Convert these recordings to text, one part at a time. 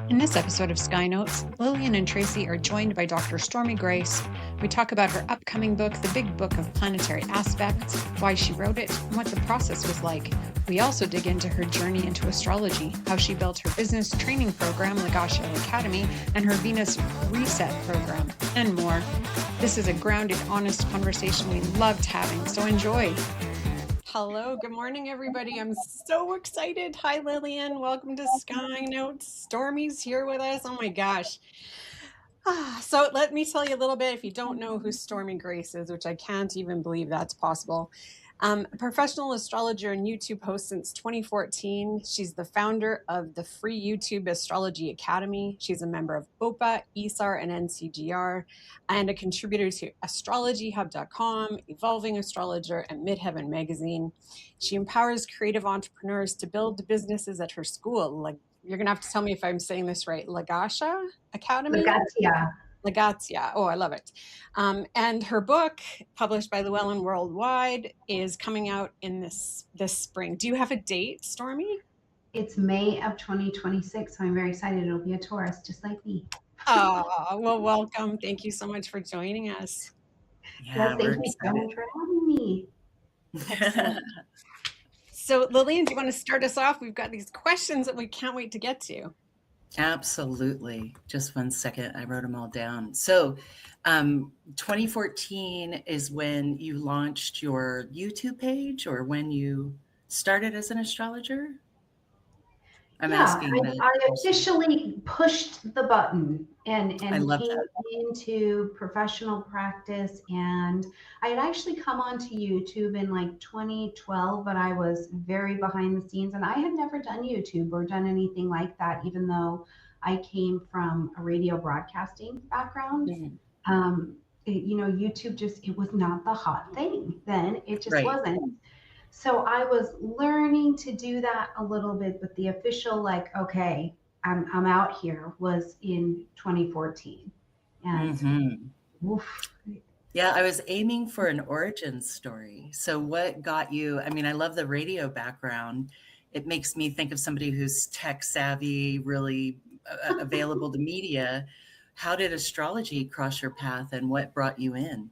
In this episode of Sky Notes, Lillian and Tracy are joined by Dr. Stormie Grace. We talk about her upcoming book, The Big Book of Planetary Aspects, why she wrote it, and what the process was like. We also dig into her journey into astrology, how she built her business training program, Legacia Academy, and her Venus Reset program, and more. This is a grounded, honest conversation we loved having, so enjoy. Hello, good morning, everybody. I'm so excited. Hi, Lillian. Welcome to Sky Notes. Stormie's here with us. Oh my gosh. So let me tell you a little bit, if you don't know who Stormie Grace is, which I can't even believe that's possible. A professional astrologer and YouTube host since 2014. She's the founder of the free YouTube Astrology Academy. She's a member of OPA, ESAR, and NCGR, and a contributor to astrologyhub.com, Evolving Astrologer, and Midheaven magazine. She empowers creative entrepreneurs to build businesses at her school. Like, you're going to have to tell me if I'm saying this right. Legacia Academy? Legacia. Oh, I love it. And her book, published by Llewellyn Worldwide, is coming out in this spring. Do you have a date, Stormie? It's May of 2026, so I'm very excited. It'll be a Taurus, just like me. Oh, well, welcome. Thank you so much for joining us. Yeah, thank you so much for having me. Excellent. So, Lillian, do you want to start us off? We've got these questions that we can't wait to get to. Absolutely. Just one second. I wrote them all down. So 2014 is when you launched your YouTube page, or when you started as an astrologer? I officially pushed the button and came into professional practice. And I had actually come onto YouTube in like 2012, but I was very behind the scenes, and I had never done YouTube or done anything like that, even though I came from a radio broadcasting background. Mm-hmm. YouTube it was not the hot thing then. It just wasn't. So I was learning to do that a little bit, but the official, okay, I'm out here, was in 2014. And yeah, I was aiming for an origin story. So what got you? I mean, I love the radio background. It makes me think of somebody who's tech savvy, really available to media. How did astrology cross your path, and what brought you in?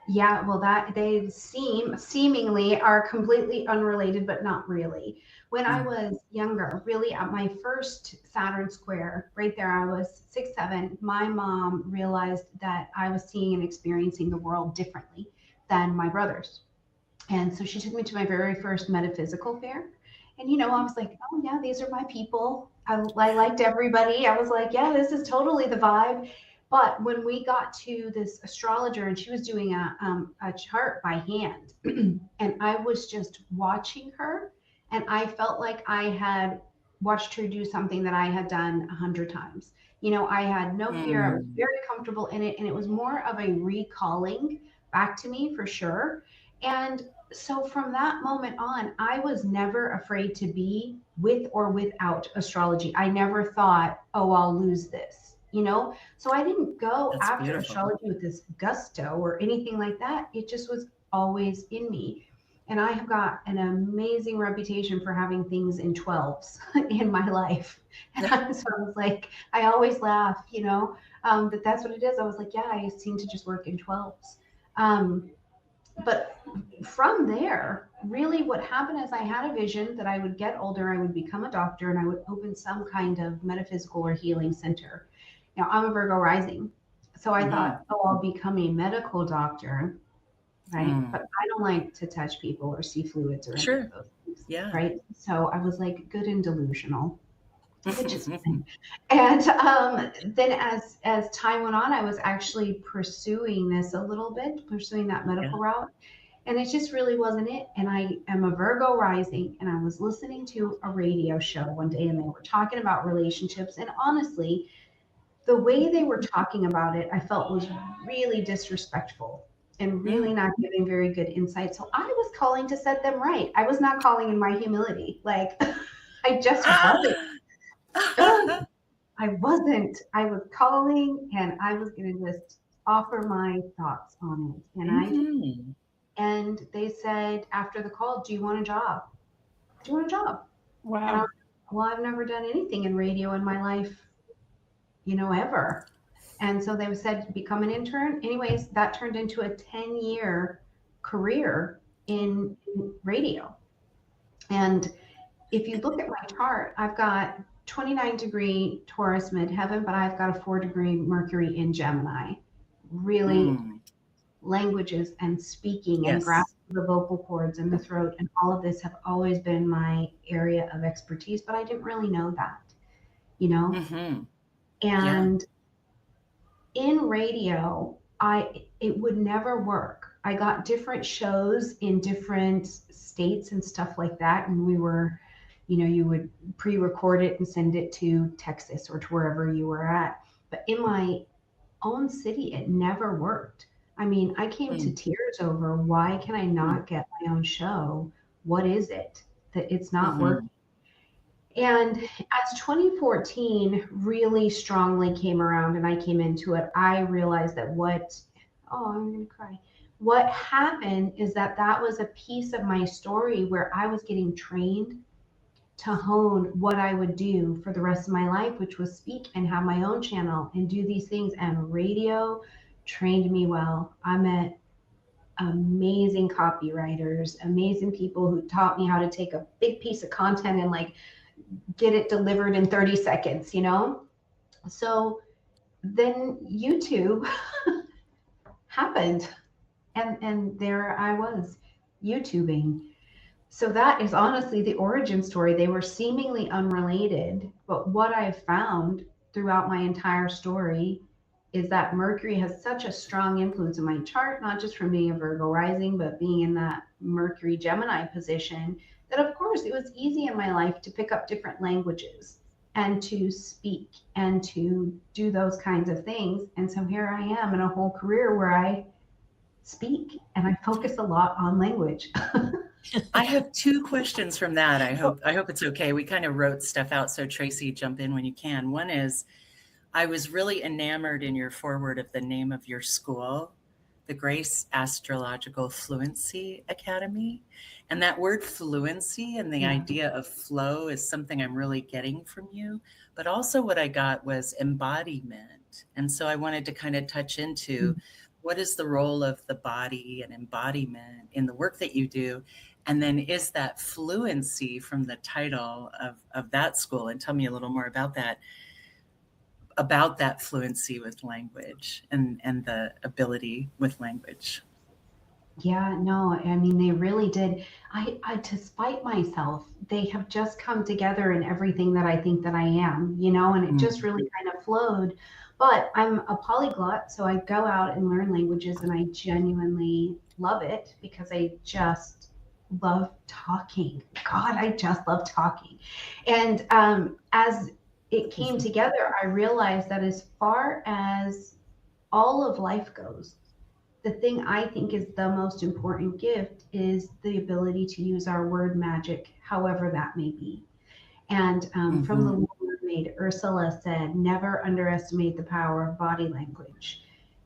Yeah, well, that they seemingly are completely unrelated, but not really. When I was younger, really at my first Saturn square, right there, I was 6, 7. My mom realized that I was seeing and experiencing the world differently than my brothers. And so she took me to my very first metaphysical fair. And, I was like, oh yeah, these are my people. I liked everybody. I was like, yeah, this is totally the vibe. But when we got to this astrologer, and she was doing a chart by hand, and I was just watching her, and I felt like I had watched her do something that I had done 100 times. I had no fear. I was very comfortable in it, and it was more of a recalling back to me for sure. And so from that moment on, I was never afraid to be with or without astrology. I never thought, oh, I'll lose this. So I didn't go after astrology with this gusto or anything like that. It just was always in me. And I have got an amazing reputation for having things in 12s in my life. And so I was like, I always laugh, that that's what it is. I was like, yeah, I seem to just work in 12s. But from there, really what happened is I had a vision that I would get older, I would become a doctor, and I would open some kind of metaphysical or healing center. Now, I'm a Virgo rising, so I thought, I'll become a medical doctor, right? But I don't like to touch people or see fluids or any of those things, right? So I was like good and delusional, which is fine. And then as time went on, I was actually pursuing this a little bit, pursuing that medical route. And it just really wasn't it. And I am a Virgo rising, and I was listening to a radio show one day, and they were talking about relationships. And honestly, the way they were talking about it, I felt was really disrespectful and really not giving very good insight. So I was calling to set them right. I was not calling in my humility. I just wasn't. I wasn't. I was calling, and I was going to just offer my thoughts on it. And and they said after the call, do you want a job? Do you want a job? Wow. Well, I've never done anything in radio in my life ever. And so they said, become an intern. Anyways, that turned into a 10-year career in radio. And if you look at my chart, I've got 29-degree Taurus midheaven, but I've got a 4-degree Mercury in Gemini. Really, languages and speaking and Yes. grasping the vocal cords and the throat and all of this have always been my area of expertise, but I didn't really know that, Mm-hmm. Yeah. And in radio, it would never work. I got different shows in different states and stuff like that, and we were, you would pre-record it and send it to Texas or to wherever you were at. But in my own city, it never worked. I mean, I came to tears over, why can I not get my own show? What is it that it's not working? And as 2014 really strongly came around and I came into it, I realized that I'm going to cry. What happened is that was a piece of my story where I was getting trained to hone what I would do for the rest of my life, which was speak and have my own channel and do these things. And radio trained me well. I met amazing copywriters, amazing people who taught me how to take a big piece of content and like get it delivered in 30 seconds, So then YouTube happened and there I was YouTubing. So that is honestly the origin story. They were seemingly unrelated, but what I've found throughout my entire story is that Mercury has such a strong influence in my chart, not just from being a Virgo rising, but being in that Mercury Gemini position, that of course it was easy in my life to pick up different languages and to speak and to do those kinds of things. And so here I am in a whole career where I speak and I focus a lot on language. I have 2 questions from that. I hope it's okay. We kind of wrote stuff out, so Tracy, jump in when you can. One is, I was really enamored in your foreword of the name of your school, the Grace Astrological Fluency Academy. And that word fluency and the idea of flow is something I'm really getting from you. But also what I got was embodiment. And so I wanted to kind of touch into what is the role of the body and embodiment in the work that you do? And then is that fluency from the title of that school? And tell me a little more about that fluency with language and the ability with language. Yeah, no, I mean, they really did. I to spite myself, they have just come together in everything that I think that I am, and it just really kind of flowed. But I'm a polyglot, so I go out and learn languages and I genuinely love it because I just love talking. God, I just love talking. And as it came together, I realized that as far as all of life goes, the thing I think is the most important gift is the ability to use our word magic, however that may be. And from the Little Mermaid, Ursula said, never underestimate the power of body language.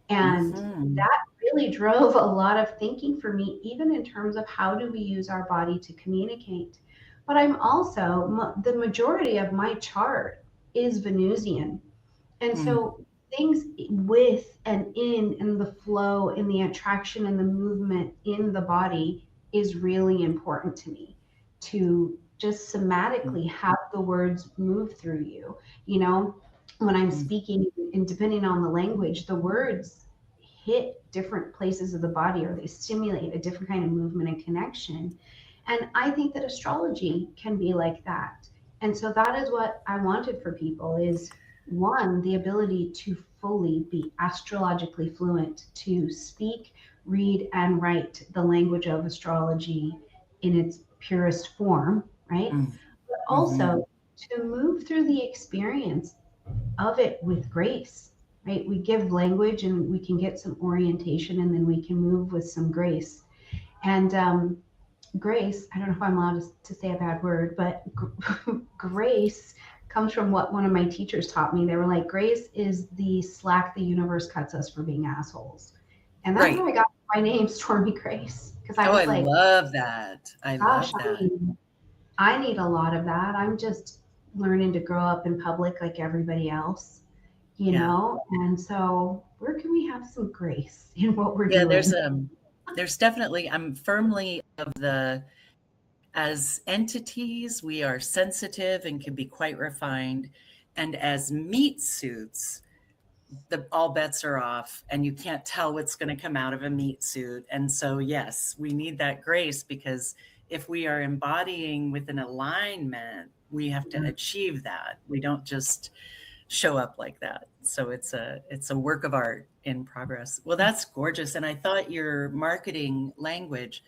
And that really drove a lot of thinking for me, even in terms of how do we use our body to communicate. But I'm also, the majority of my chart is Venusian. And so things with and in and the flow and the attraction and the movement in the body is really important to me, to just somatically have the words move through you. When I'm speaking, and depending on the language, the words hit different places of the body or they stimulate a different kind of movement and connection. And I think that astrology can be like that. And so that is what I wanted for people is, one, the ability to fully be astrologically fluent, to speak, read, and write the language of astrology in its purest form, right? But also to move through the experience of it with grace, right? We give language and we can get some orientation and then we can move with some grace. And grace, I don't know if I'm allowed to say a bad word, but grace comes from what one of my teachers taught me. They were like, grace is the slack the universe cuts us for being assholes. And that's how I got my name, Stormie Grace. Because I was love that. Love that. I need a lot of that. I'm just learning to grow up in public like everybody else. Yeah. And so where can we have some grace in what we're Yeah, doing? there's definitely, I'm firmly of the, as entities, we are sensitive and can be quite refined. And as meat suits, all bets are off and you can't tell what's going to come out of a meat suit. And so, yes, we need that grace, because if we are embodying with an alignment, we have to achieve that. We don't just show up like that. So it's a work of art in progress. Well, that's gorgeous. And I thought your marketing language,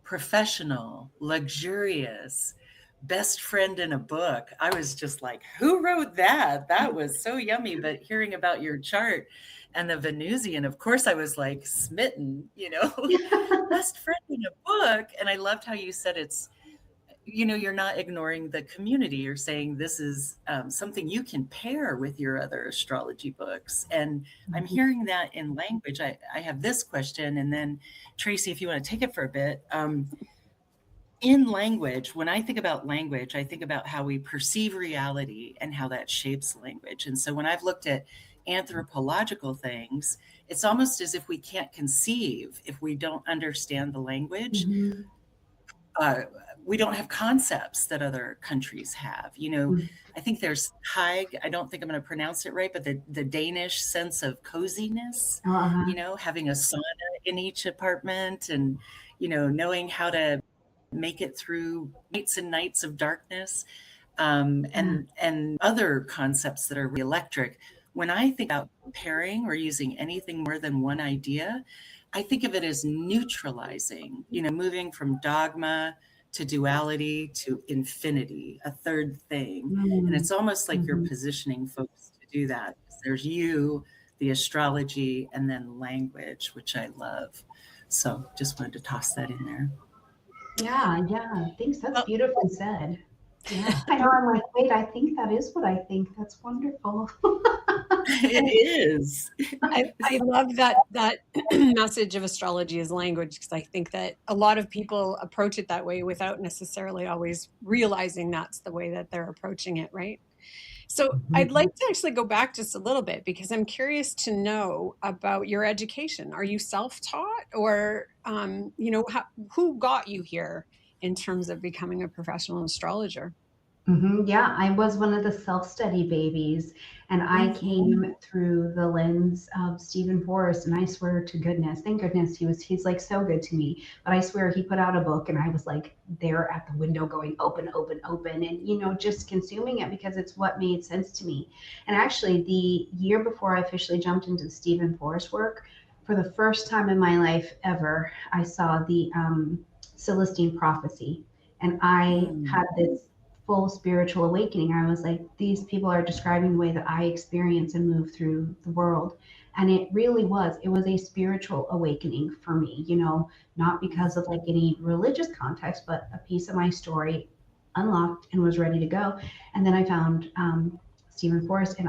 professional, luxurious, best friend in a book. I was just like, who wrote that? That was so yummy. But hearing about your chart and the Venusian, of course, I was like smitten, best friend in a book. And I loved how you said it's, you're not ignoring the community. You're saying this is something you can pair with your other astrology books. And I'm hearing that in language. I have this question, and then Tracy, if you want to take it for a bit. In language, when I think about language, I think about how we perceive reality and how that shapes language. And so when I've looked at anthropological things, it's almost as if we can't conceive if we don't understand the language. We don't have concepts that other countries have. I think there's Haig, I don't think I'm going to pronounce it right, but the Danish sense of coziness, having a sauna in each apartment, and, knowing how to make it through nights and nights of darkness, and other concepts that are really electric. When I think about pairing or using anything more than one idea, I think of it as neutralizing, moving from dogma to duality to infinity, a third thing. And it's almost like you're positioning folks to do that. There's you, the astrology, and then language, which I love. So just wanted to toss that in there. Yeah. Thanks. That's beautifully said. Yeah. I know. I'm like, wait, I think that is what I think. That's wonderful. It is. I love that message of astrology as language, because I think that a lot of people approach it that way without necessarily always realizing that's the way that they're approaching it, right? So I'd like to actually go back just a little bit, because I'm curious to know about your education. Are you self-taught, or who got you here in terms of becoming a professional astrologer? Yeah, I was one of the self-study babies, and I came through the lens of Stephen Forrest. And I swear to goodness, thank goodness he's like so good to me. But I swear he put out a book, and I was like there at the window going open, open, open, and just consuming it because it's what made sense to me. And actually, the year before I officially jumped into the Stephen Forrest work, for the first time in my life ever, I saw the Celestine prophecy, and I had this full spiritual awakening. I was like, these people are describing the way that I experience and move through the world. And it really was, it was a spiritual awakening for me, not because of like any religious context, but a piece of my story unlocked and was ready to go. And then I found Stephen Forrest, and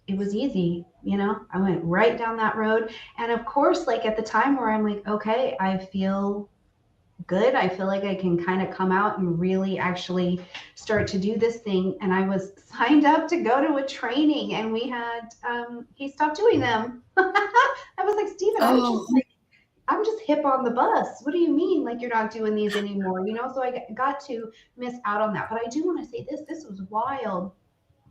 it was easy, I went right down that road. And of course, like at the time where I'm like, okay, I feel good. I feel like I can kind of come out and really actually start to do this thing. And I was signed up to go to a training, and we had, he stopped doing them. I was like, Stephen, I'm just hip on the bus. What do you mean? Like, you're not doing these anymore, So I got to miss out on that. But I do want to say this was wild,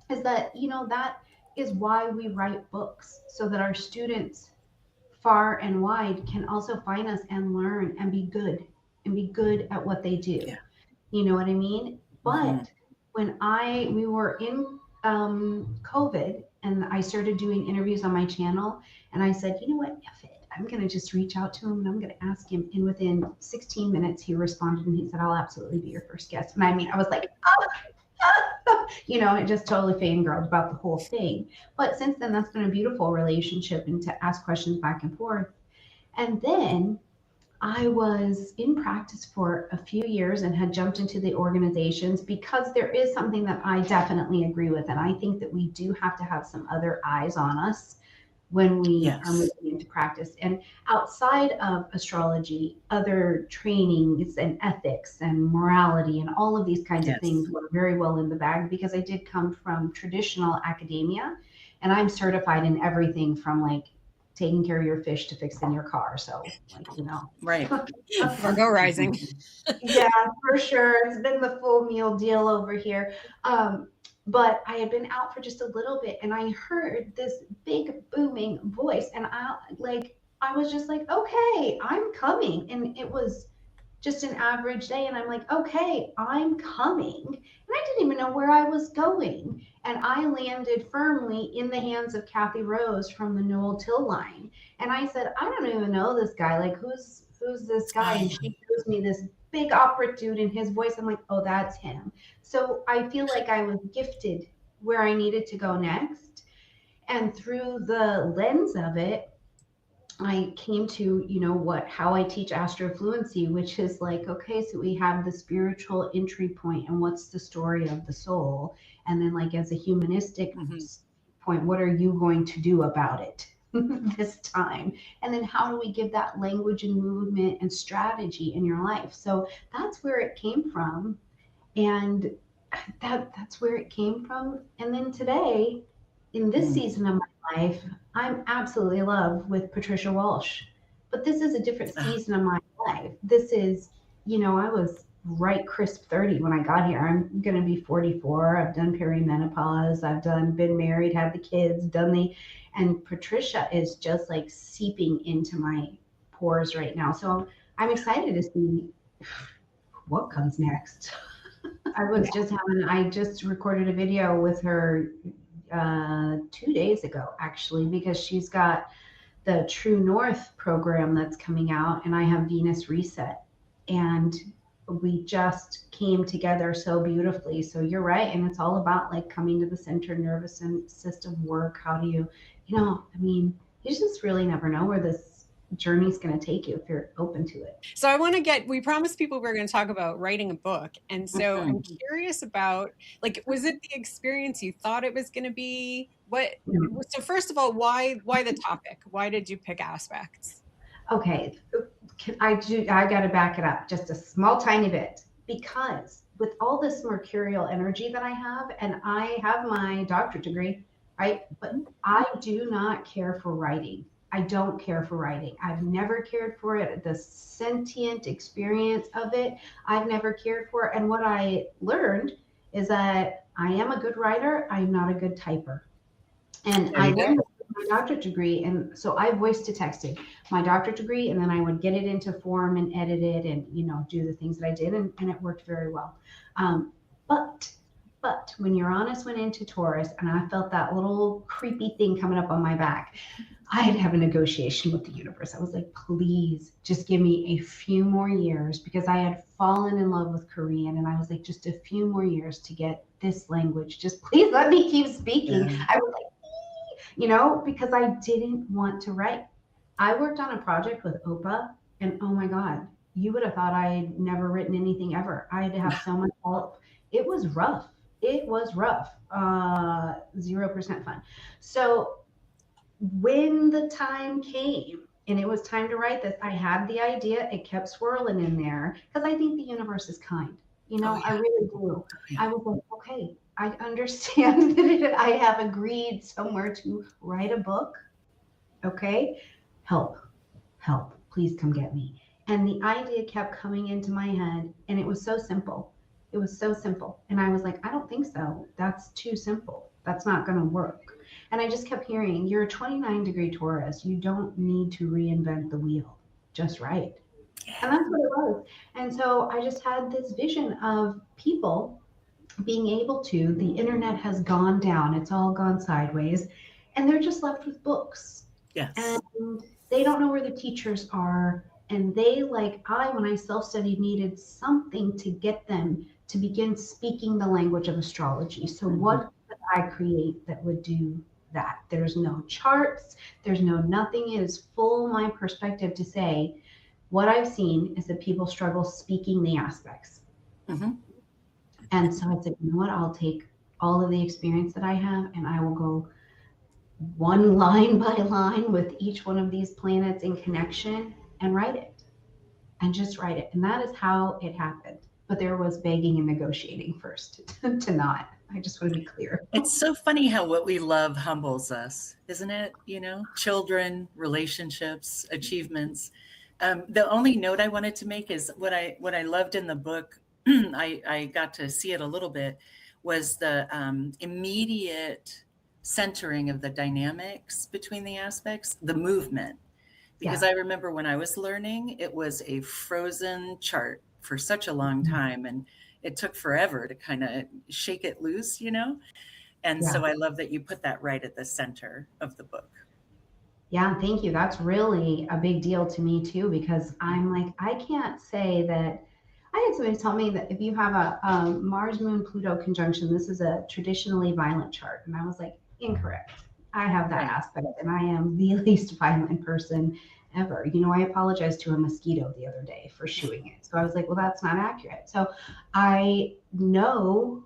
is that, that is why we write books, so that our students far and wide can also find us and learn and be good at what they do. Yeah. You know what I mean? But when we were in COVID, and I started doing interviews on my channel, and I said, you know what, F it. I'm going to just reach out to him, and I'm going to ask him. And within 16 minutes, he responded, and he said, I'll absolutely be your first guest. And I was like, it just totally fangirled about the whole thing. But since then, that's been a beautiful relationship, and to ask questions back and forth. And then I was in practice for a few years and had jumped into the organizations, because there is something that I definitely agree with. And I think that we do have to have some other eyes on us when we are moving into practice. And outside of astrology, other trainings and ethics and morality and all of these kinds of things were very well in the bag, because I did come from traditional academia. And I'm certified in everything from like taking care of your fish to fixing your car. So, like, Right. Virgo rising. Yeah, for sure. It's been the full meal deal over here. But I had been out for just a little bit and I heard this big booming voice and I was just like, okay, I'm coming. And it was just an average day and I'm like, okay, I'm coming. And I didn't even know where I was going. And I landed firmly in the hands of Kathy Rose from the Newell Till line. And I said, I don't even know this guy. Like, who's this guy? And she shows me this big opera dude in his voice. I'm like, oh, that's him. So I feel like I was gifted where I needed to go next. And through the lens of it, I came to, how I teach astrofluency, which is like, okay, so we have the spiritual entry point and what's the story of the soul. And then like as a humanistic point, what are you going to do about it this time? And then how do we give that language and movement and strategy in your life? So that's where it came from. And that's where it came from. And then today, in this season of my life, I'm absolutely in love with Patricia Walsh. But this is a different season of my life. This is, I was right crisp 30 when I got here. I'm going to be 44. I've done perimenopause. I've been married, had the kids, and Patricia is just like seeping into my pores right now. So I'm excited to see what comes next. I just recorded a video with her 2 days ago, actually, because she's got the True North program that's coming out, and I have Venus Reset. And we just came together so beautifully. So you're right. And it's all about like coming to the center nervous system work. How do you, you just really never know where this journey's going to take you if you're open to it. So we promised people we're going to talk about writing a book. And so I'm curious about, like, was it the experience you thought it was going to be? So first of all, why the topic? Why did you pick aspects? Okay. I got to back it up just a small tiny bit, because with all this mercurial energy that I have, and I have my doctorate degree, right? But I do not care for writing. I don't care for writing. I've never cared for it. The sentient experience of it, I've never cared for. And what I learned is that I am a good writer. I'm not a good typer. And I learned my doctorate degree. And so I voice to texted my doctorate degree, and then I would get it into form and edit it and, do the things that I did. And it worked very well. But when Uranus went into Taurus and I felt that little creepy thing coming up on my back, I had to have a negotiation with the universe. I was like, please just give me a few more years, because I had fallen in love with Korean. And I was like, just a few more years to get this language. Just please let me keep speaking. Yeah. I was like, because I didn't want to write. I worked on a project with Opa, and oh my God, you would have thought I'd never written anything ever. I had to have so much help. It was rough. 0% fun. So when the time came and it was time to write this, I had the idea. It kept swirling in there because I think the universe is kind. I really do. I was like, okay, I understand that I have agreed somewhere to write a book. Okay, help, please come get me. And the idea kept coming into my head, and it was so simple. It was so simple. And I was like, I don't think so. That's too simple. That's not going to work. And I just kept hearing, you're a 29-degree Taurus. You don't need to reinvent the wheel. Just write. And that's what it was. And so I just had this vision of people being able to, the internet has gone down. It's all gone sideways. And they're just left with books. Yes. And they don't know where the teachers are. And they, when I self-studied, needed something to get them to begin speaking the language of astrology. So what could I create that would do that? There's no charts. There's no nothing. It is full my perspective to say, what I've seen is that people struggle speaking the aspects. And so I said, you know what? I'll take all of the experience that I have, and I will go one line by line with each one of these planets in connection and write it, and just write it. And that is how it happened. But there was begging and negotiating first to not. I just want to be clear. It's so funny how what we love humbles us, isn't it? You know, children, relationships, achievements. The only note I wanted to make is what I loved in the book. I got to see it a little bit, was the immediate centering of the dynamics between the aspects, the movement. Because I remember when I was learning, it was a frozen chart for such a long time, and it took forever to kind of shake it loose, you know? And Yeah. so I love that you put that right at the center of the book. Yeah, thank you. That's really a big deal to me too, because I'm like, I can't say that. I had somebody tell me that if you have a Mars, Moon, Pluto conjunction, this is a traditionally violent chart. And I was like, incorrect. I have that Right. aspect, and I am the least violent person ever. You know, I apologized to a mosquito the other day for shooing it. So I was like, well, that's not accurate. So I know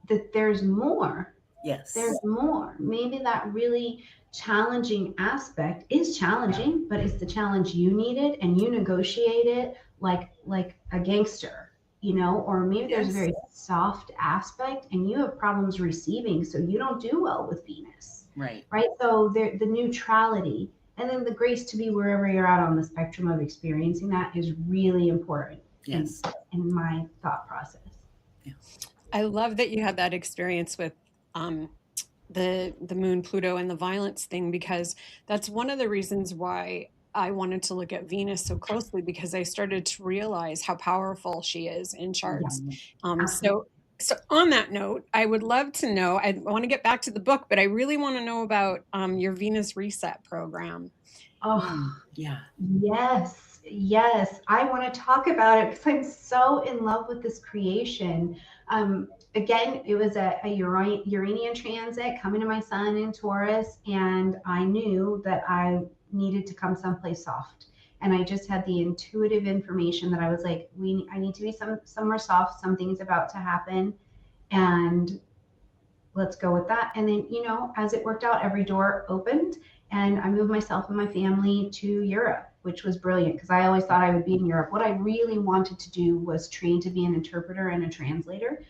that there's more. Yes. There's more. Maybe that really challenging aspect is challenging, but it's the challenge you needed, and you negotiate it like a gangster, you know, or maybe there's a Yes. very soft aspect and you have problems receiving, so you don't do well with Venus. Right. Right? So the neutrality and then the grace to be wherever you're at on the spectrum of experiencing that is really important Yes. in my thought process. Yeah. I love that you had that experience with the moon, Pluto, and the violence thing, because that's one of the reasons why I wanted to look at Venus so closely, because I started to realize how powerful she is in charts. So on that note, I would love to know, I want to get back to the book, but I really want to know about your Venus Reset program. Oh, yeah. Yes, yes. I want to talk about it because I'm so in love with this creation. Again, it was a Uranian transit coming to my sun in Taurus, and I knew that I needed to come someplace soft. And I just had the intuitive information that I was like, I need to be somewhere soft. Something's about to happen, and let's go with that. And then, you know, as it worked out, every door opened and I moved myself and my family to Europe, which was brilliant because I always thought I would be in Europe. What I really wanted to do was train to be an interpreter and a translator.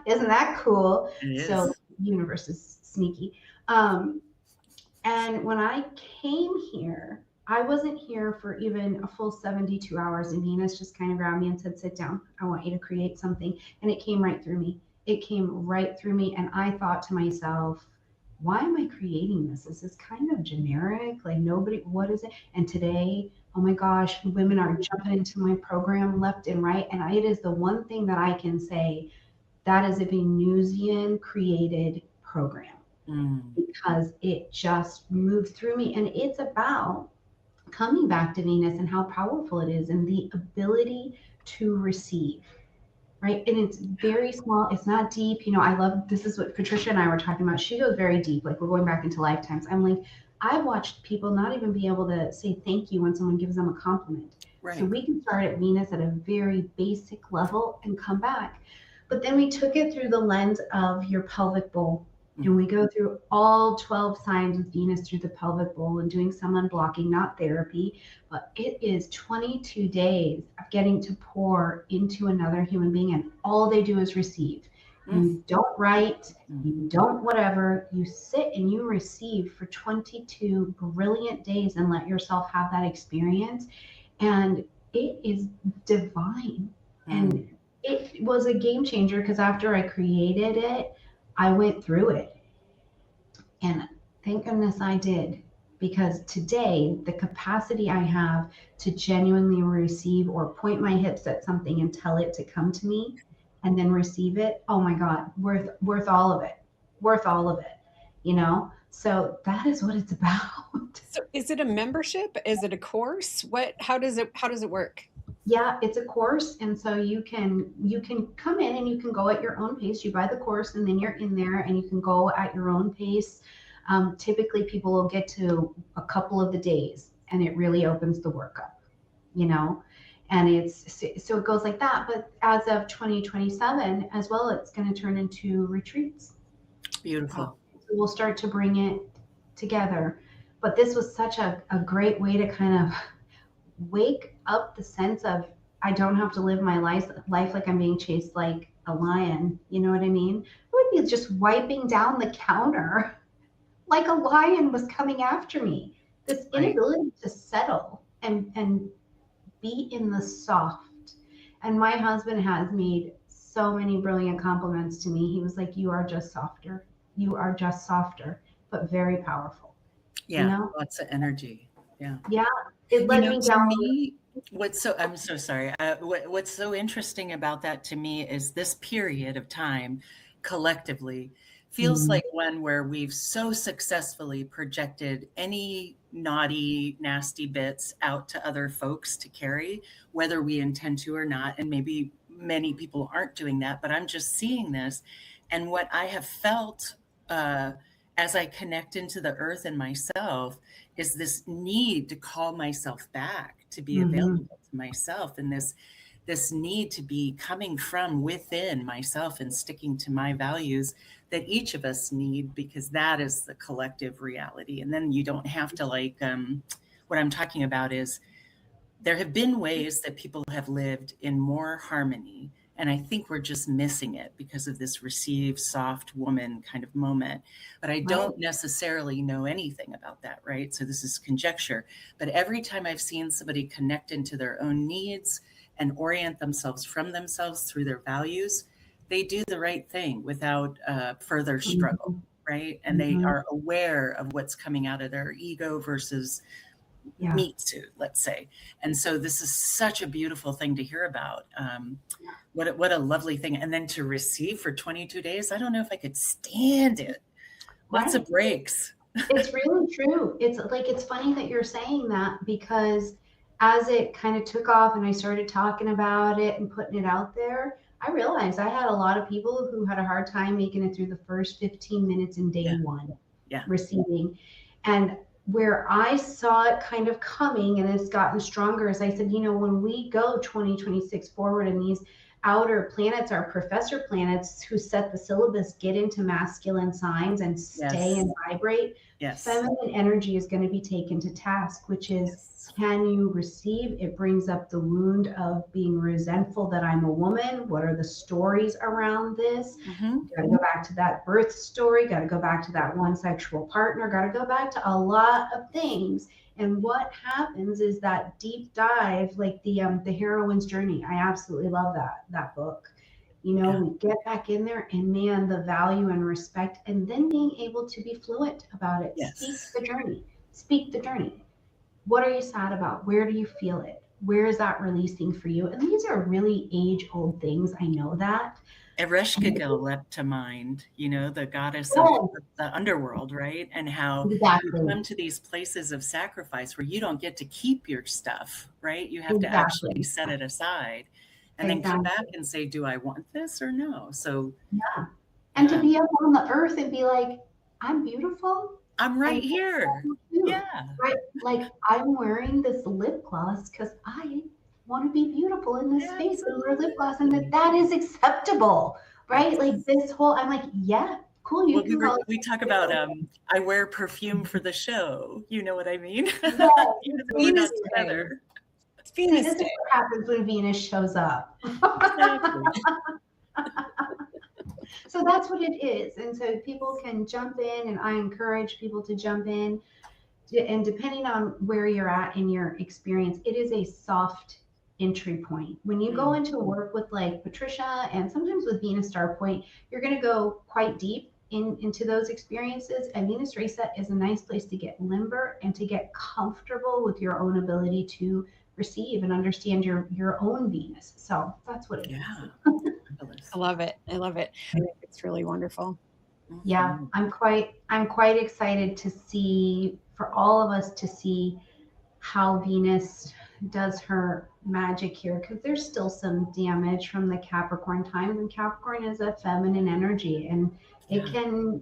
Isn't that cool? It is. So universe is sneaky. And when I came here, I wasn't here for even a full 72 hours, and Venus just kind of grabbed me and said, sit down. I want you to create something. And it came right through me. It came right through me. And I thought to myself, why am I creating this? Is this kind of generic? Like nobody, what is it? And today, oh my gosh, women are jumping into my program left and right. And it is the one thing that I can say, that is a Venusian created program. Because it just moved through me. And it's about coming back to Venus and how powerful it is and the ability to receive. Right. And it's very small. It's not deep. You know, I love, this is what Patricia and I were talking about. She goes very deep. Like we're going back into lifetimes. I'm like, I've watched people not even be able to say thank you when someone gives them a compliment. Right. So we can start at Venus at a very basic level and come back. But then we took it through the lens of your pelvic bowl. And we go through all 12 signs of Venus through the pelvic bowl and doing some unblocking, not therapy, but it is 22 days of getting to pour into another human being, and all they do is receive. You don't write, you don't whatever, you sit and you receive for 22 brilliant days and let yourself have that experience. And it is divine. And it was a game changer because after I created it, I went through it, and thank goodness I did, because today the capacity I have to genuinely receive or point my hips at something and tell it to come to me and then receive it, oh my God, worth all of it, you know? So that is what it's about. So is it a membership? Is it a course? How does it work? Yeah, it's a course. And so you can come in and you can go at your own pace. You buy the course and then you're in there and you can go at your own pace. Typically people will get to a couple of the days and it really opens the work up, you know, and so it goes like that. But as of 2027 as well, it's going to turn into retreats. Beautiful. So we'll start to bring it together. But this was such a great way to kind of wake up the sense of I don't have to live my life like I'm being chased like a lion. You know what I mean? I would be just wiping down the counter like a lion was coming after me. This Right. inability to settle and be in the soft. And my husband has made so many brilliant compliments to me. He was like, "You are just softer. You are just softer, but very powerful." You Yeah. know? Lots of energy. Yeah. Yeah. It led me To down. me, I'm so sorry. What's so interesting about that to me is this period of time collectively feels like one where we've so successfully projected any naughty, nasty bits out to other folks to carry, whether we intend to or not. And maybe many people aren't doing that, but I'm just seeing this. And what I have felt as I connect into the earth and myself is this need to call myself back, to be available to myself, and this need to be coming from within myself and sticking to my values that each of us need, because that is the collective reality. And then you don't have to what I'm talking about is there have been ways that people have lived in more harmony. And I think we're just missing it because of this receive soft woman kind of moment. But I don't necessarily know anything about that, right? So this is conjecture. But every time I've seen somebody connect into their own needs and orient themselves from themselves through their values, they do the right thing without further struggle, right? And they are aware of what's coming out of their ego versus meat suit, let's say. And so this is such a beautiful thing to hear about. What a lovely thing. And then to receive for 22 days, I don't know if I could stand it. Lots of breaks. It's really true. It's like, it's funny that you're saying that, because as it kind of took off and I started talking about it and putting it out there, I realized I had a lot of people who had a hard time making it through the first 15 minutes in day one receiving. And where I saw it kind of coming, and it's gotten stronger, as I said, when we go 2026 forward and these outer planets, our professor planets who set the syllabus, get into masculine signs and stay and vibrate, feminine energy is going to be taken to task, which is, can you receive? It brings up the wound of being resentful that I'm a woman. What are the stories around this? Got to go back to that birth story, got to go back to that one sexual partner, got to go back to a lot of things. And what happens is that deep dive, like the heroine's journey. I absolutely love that book. We get back in there, and man, the value and respect, and then being able to be fluent about it. Speak the journey. What are you sad about? Where do you feel it? Where is that releasing for you? And these are really age-old things. I know that. Ereshkigal leapt to mind, the goddess of the underworld, right? And how you come to these places of sacrifice where you don't get to keep your stuff, right? You have to actually set it aside and then come back and say, do I want this or no? So, and to be up on the earth and be like, I'm beautiful. I'm right here. Right. Like, I'm wearing this lip gloss because I want to be beautiful in this space and wear lip gloss, and that is acceptable, right? Like this whole, I'm like, cool. We talk about I wear perfume for the show. You know what I mean? We're not together. It's Venus Day. This is what happens when Venus shows up. So that's what it is. And so people can jump in, and I encourage people to jump in. And depending on where you're at in your experience, it is a soft entry point. When you go into work with like Patricia, and sometimes with Venus Star Point, you're going to go quite deep into those experiences. And Venus Reset is a nice place to get limber and to get comfortable with your own ability to receive and understand your own Venus. So that's what it is. I love it. I think it's really wonderful. Yeah, I'm quite excited to see, for all of us to see how Venus does her magic here, because there's still some damage from the Capricorn times, and Capricorn is a feminine energy, and it can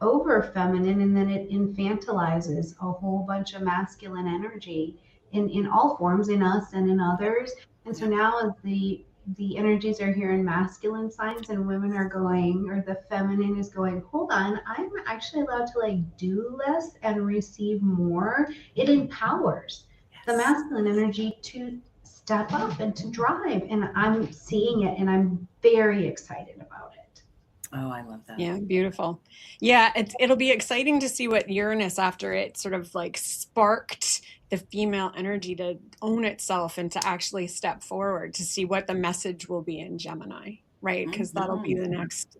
over feminine, and then it infantilizes a whole bunch of masculine energy in all forms, in us and in others. And so now as the energies are here in masculine signs, and women are going, or the feminine is going, hold on, I'm actually allowed to like do less and receive more. It empowers the masculine energy to step up and to drive. And I'm seeing it, and I'm very excited about it. Oh, I love that. Yeah, beautiful. Yeah, it'll be exciting to see what Uranus, after it sort of like sparked the female energy to own itself and to actually step forward, to see what the message will be in Gemini, right? Because that'll be the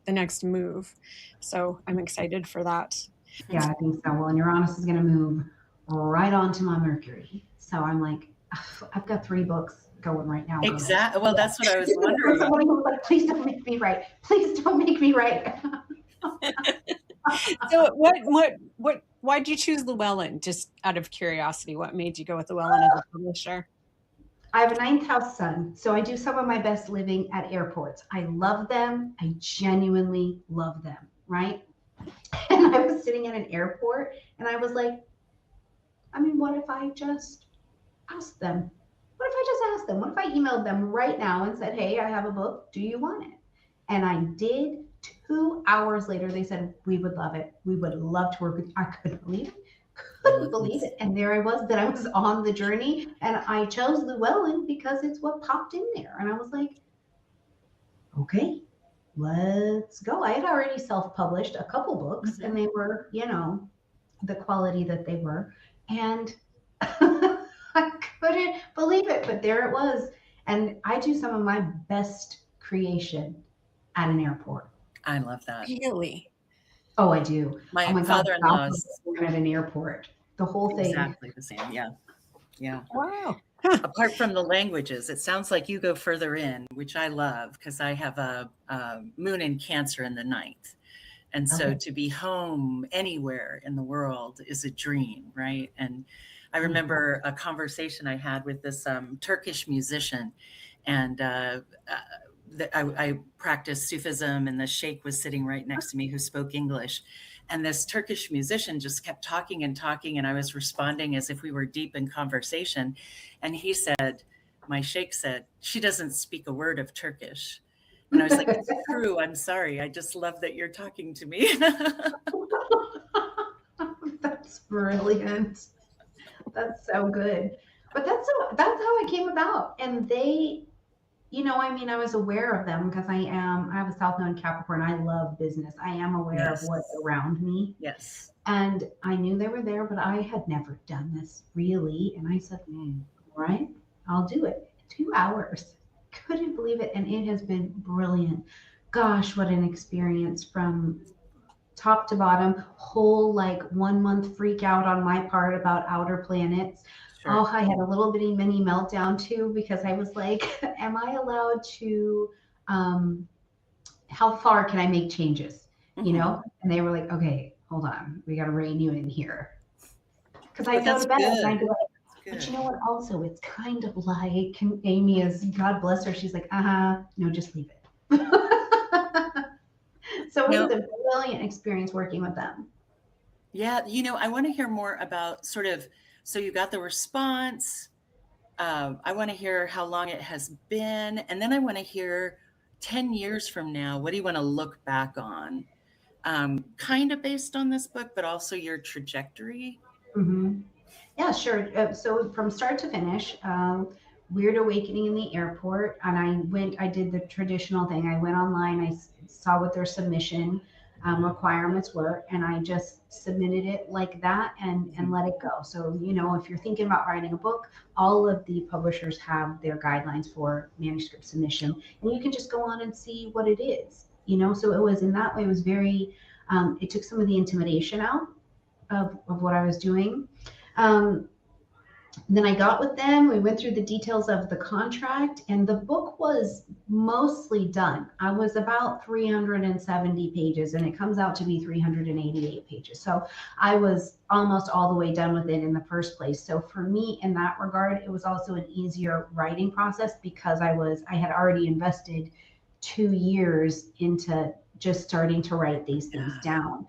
next move. So I'm excited for that. Yeah, I think so. Well, and Uranus is going to move right onto my Mercury. So I'm like, I've got 3 books going right now. Exactly. Well, that's what I was wondering. Somebody was like, please don't make me write. Please don't make me write. So why'd you choose Llewellyn? Just out of curiosity, what made you go with Llewellyn as a publisher? I have a 9th house sun, so I do some of my best living at airports. I love them. I genuinely love them, right? And I was sitting at an airport and I was like, I mean, what if I just asked them? What if I just asked them? What if I emailed them right now and said, hey, I have a book. Do you want it? And I did. 2 hours later, they said, we would love it. We would love to work with you. I couldn't believe it. Couldn't believe it. And there I was, that I was on the journey. And I chose Llewellyn because it's what popped in there. And I was like, okay, let's go. I had already self-published a couple books and they were, the quality that they were. And I couldn't believe it, but there it was. And I do some of my best creation at an airport. I love that. Really? Oh, I do. My father-in-law is at an airport. The whole thing. Exactly the same. Yeah. Yeah. Wow. Apart from the languages, it sounds like you go further in, which I love because I have a moon in Cancer in the 9th. And so to be home anywhere in the world is a dream, right? And I remember a conversation I had with this Turkish musician, and I practiced Sufism, and the sheikh was sitting right next to me who spoke English. And this Turkish musician just kept talking and talking, and I was responding as if we were deep in conversation. And he said, my sheikh said, she doesn't speak a word of Turkish. And I was like, it's true. I'm sorry. I just love that you're talking to me. That's brilliant. That's so good. But that's how it came about. And they, I was aware of them because I have a South Node Capricorn. I love business. I am aware of what's around me. Yes. And I knew they were there, but I had never done this really. And I said, all right, I'll do it. 2 hours. Couldn't believe it. And it has been brilliant. Gosh, what an experience from top to bottom. Whole 1 month freak out on my part about outer planets. Sure. Oh, I had a little bitty mini meltdown too, because I was like, am I allowed to, how far can I make changes? And they were like, okay, hold on. We got to rein you in here. Because I go to bed and I'd be like, but you know what? Also, it's kind of like Amy is, God bless her. She's like, no, just leave it. So it was a brilliant experience working with them. Yeah. I want to hear more about so you got the response. I want to hear how long it has been. And then I want to hear 10 years from now, what do you want to look back on? Kind of based on this book, but also your trajectory. Mm-hmm. Yeah, sure. So from start to finish, Weird Awakening in the airport. And I did the traditional thing. I went online, I saw what their submission requirements were, and I just submitted it like that and let it go. So, if you're thinking about writing a book, all of the publishers have their guidelines for manuscript submission, and you can just go on and see what it is, So it was, in that way, it was very, it took some of the intimidation out of what I was doing. Then I got with them. We went through the details of the contract, and the book was mostly done. I was about 370 pages, and it comes out to be 388 pages. So I was almost all the way done with it in the first place. So for me, in that regard, it was also an easier writing process because I had already invested 2 years into just starting to write these things down.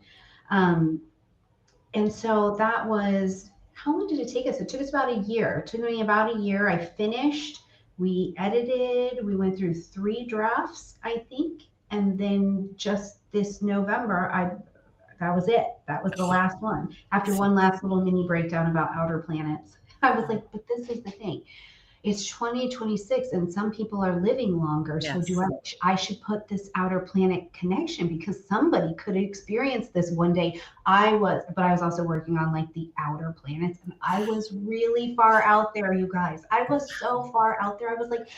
And so that was, how long did it take us? It took us about a year. It took me about a year. I finished, we edited, we went through 3 drafts, I think. And then just this November, that was it. That was the last one. After one last little mini breakdown about outer planets, I was like, but this is the thing. it's 2026 and some people are living longer. So Yes. I should put this outer planet connection because somebody could experience this one day. But I was also working on like the outer planets, and I was really far out there, you guys. I was so far out there. I was like,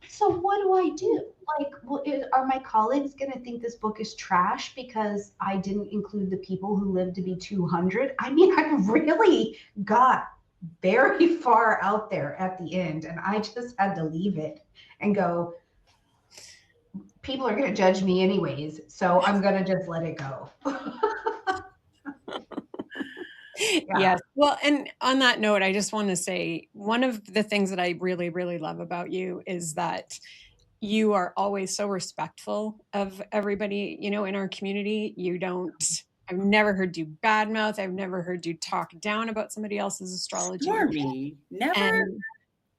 so what do I do? Like, are my colleagues going to think this book is trash because I didn't include the people who lived to be 200? I mean, I really got very far out there at the end, and I just had to leave it and go, people are going to judge me anyways, so I'm going to just let it go. Yeah. Yes. Well, and on that note, I just want to say one of the things that I really, really love about you is that you are always so respectful of everybody, in our community. I've never heard you badmouth. I've never heard you talk down about somebody else's astrology. Stormie, never. And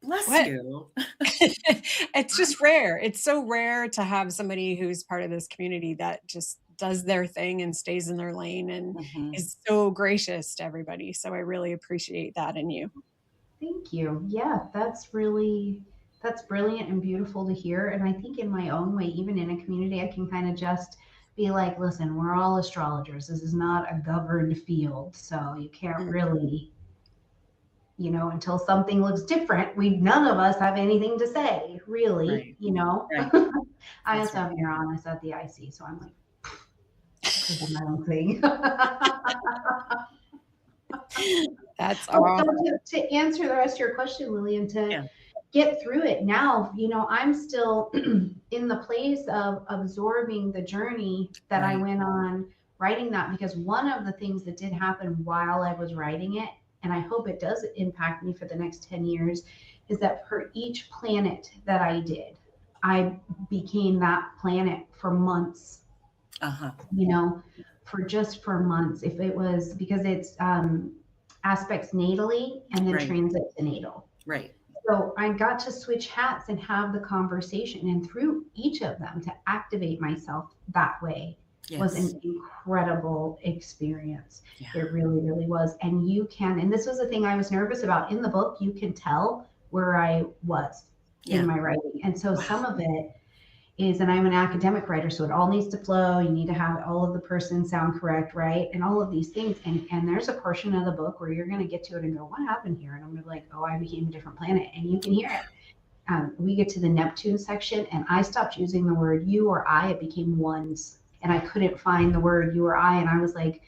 Bless what? you. It's just rare. It's so rare to have somebody who's part of this community that just does their thing and stays in their lane and is so gracious to everybody. So I really appreciate that in you. Thank you. Yeah, that's brilliant and beautiful to hear. And I think in my own way, even in a community, I can kind of just be like, listen, we're all astrologers. This is not a governed field. So you can't really, until something looks different, none of us have anything to say, really, Right. I also have Uranus at the IC, so I'm like, because of my own thing. That's awesome. So to answer the rest of your question, Lillian, get through it now, I'm still in the place of absorbing the journey that I went on writing that, because one of the things that did happen while I was writing it, and I hope it does impact me for the next 10 years, is that for each planet that I did, I became that planet for months. For months. If it was because it's aspects natally and then transit to natal. Right. So I got to switch hats and have the conversation, and through each of them to activate myself that way was an incredible experience. Yeah. It really, really was. And and this was the thing I was nervous about in the book, you can tell where I was in my writing. And so some of it is, and I'm an academic writer, so it all needs to flow. You need to have all of the persons sound correct, right? And all of these things. And there's a portion of the book where you're going to get to it and go, what happened here? And I'm going to be like, oh, I became a different planet. And you can hear it. We get to the Neptune section, and I stopped using the word you or I. It became ones. And I couldn't find the word you or I. And I was like,